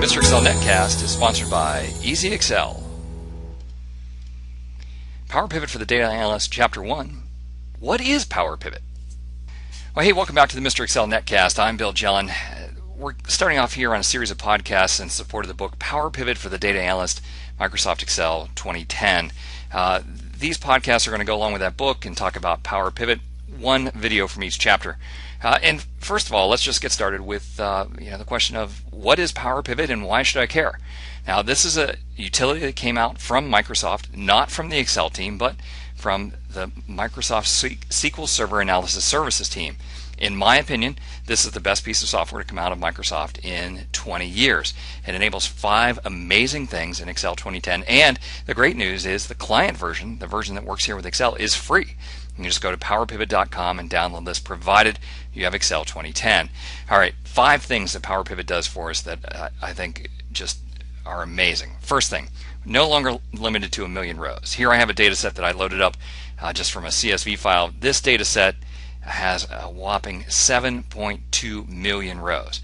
Mr. Excel Netcast is sponsored by Easy Excel. Power Pivot for the Data Analyst, Chapter 1. What is Power Pivot? Well, hey, welcome back to the Mr. Excel Netcast. I'm Bill Jelen. We're starting off here on a series of podcasts in support of the book Power Pivot for the Data Analyst, Microsoft Excel 2010. These podcasts are going to go along with that book and talk about Power Pivot, one video from each chapter. And first of all, let's just get started with the question of what is Power Pivot and why should I care? Now, this is a utility that came out from Microsoft, not from the Excel team, but from the Microsoft SQL Server Analysis Services team. In my opinion, this is the best piece of software to come out of Microsoft in 20 years. It enables 5 amazing things in Excel 2010, and the great news is the client version, the version that works here with Excel, is free. You can just go to powerpivot.com and download this, provided you have Excel 2010. All right, 5 things that Power Pivot does for us that I think just are amazing. First thing, no longer limited to 1,000,000 rows. Here I have a data set that I loaded up just from a CSV file. This data set has a whopping 7.2 million rows.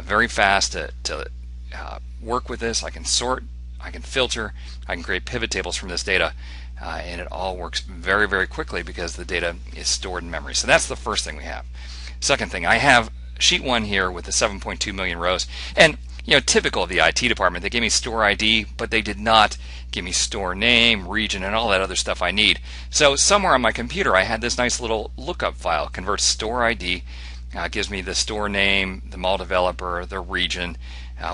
Very fast to work with this. I can sort, I can filter, I can create pivot tables from this data. And it all works very, very quickly because the data is stored in memory. So that's the first thing we have. Second thing, I have sheet 1 here with the 7.2 million rows. And typical of the IT department, they gave me store ID, but they did not give me store name, region, and all that other stuff I need. So somewhere on my computer, I had this nice little lookup file, converts store ID, gives me the store name, the mall developer, the region,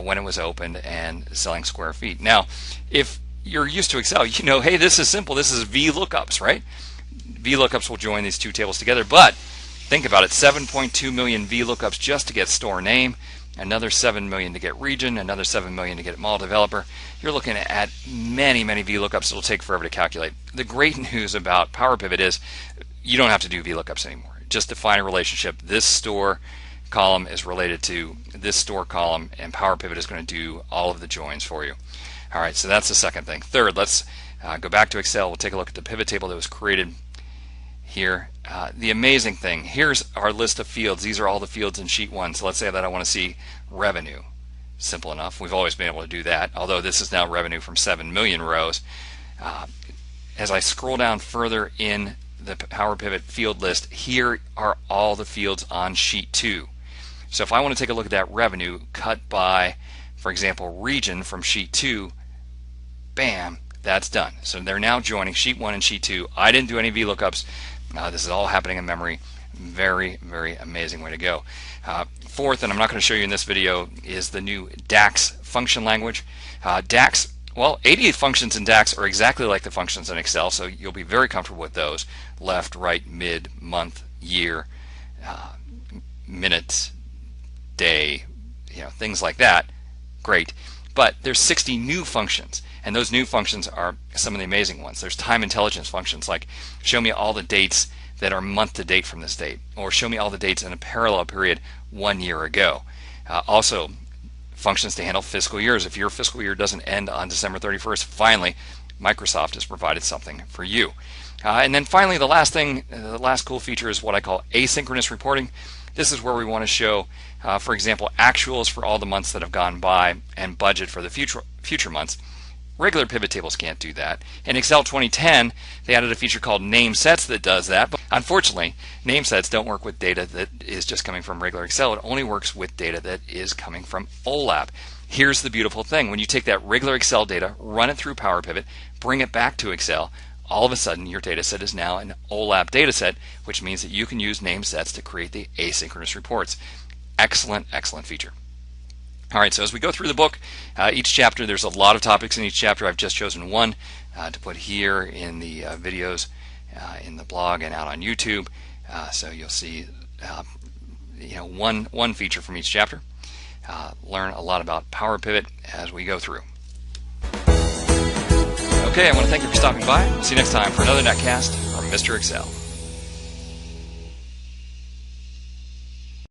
when it was opened, and selling square feet. Now, if you're used to Excel, hey, this is simple. This is VLOOKUPs, right? VLOOKUPs will join these 2 tables together, but think about it, 7.2 million VLOOKUPs just to get store name, another 7 million to get region, another 7 million to get mall developer. You're looking at many, many VLOOKUPs. It'll take forever to calculate. The great news about Power Pivot is you don't have to do VLOOKUPs anymore. Just define a relationship. This store column is related to this store column, and Power Pivot is going to do all of the joins for you. All right, so that's the second thing. Third, let's go back to Excel. We'll take a look at the pivot table that was created here. The amazing thing, here's our list of fields. These are all the fields in sheet 1. So let's say that I want to see revenue. Simple enough. We've always been able to do that, although this is now revenue from 7 million rows. As I scroll down further in the Power Pivot field list, here are all the fields on sheet 2. So if I want to take a look at that revenue cut by, for example, region from sheet 2, bam, that's done. So they're now joining sheet 1 and sheet 2. I didn't do any VLOOKUPs. This is all happening in memory. Very, very amazing way to go. Fourth, and I'm not going to show you in this video, is the new DAX function language. DAX, well, 88 functions in DAX are exactly like the functions in Excel, so you'll be very comfortable with those. Left, right, mid, month, year, minute, day, things like that. Great. But there's 60 new functions, and those new functions are some of the amazing ones. There's time intelligence functions like show me all the dates that are month to date from this date, or show me all the dates in a parallel period 1 year ago. Also, functions to handle fiscal years. If your fiscal year doesn't end on December 31st, finally, Microsoft has provided something for you. And then finally, the last thing, the last cool feature is what I call asynchronous reporting. This is where we want to show, for example, actuals for all the months that have gone by and budget for the future months. Regular pivot tables can't do that. In Excel 2010, they added a feature called name sets that does that. But unfortunately, name sets don't work with data that is just coming from regular Excel. It only works with data that is coming from OLAP. Here's the beautiful thing. When you take that regular Excel data, run it through Power Pivot, bring it back to Excel, all of a sudden your data set is now an OLAP data set, which means that you can use name sets to create the asynchronous reports. Excellent, excellent feature. All right, so as we go through the book, each chapter, there's a lot of topics in each chapter. I've just chosen one to put here in the videos, in the blog, and out on YouTube. So you'll see, one feature from each chapter. Learn a lot about Power Pivot as we go through. Okay, I want to thank you for stopping by. See you next time for another Netcast from Mr. Excel.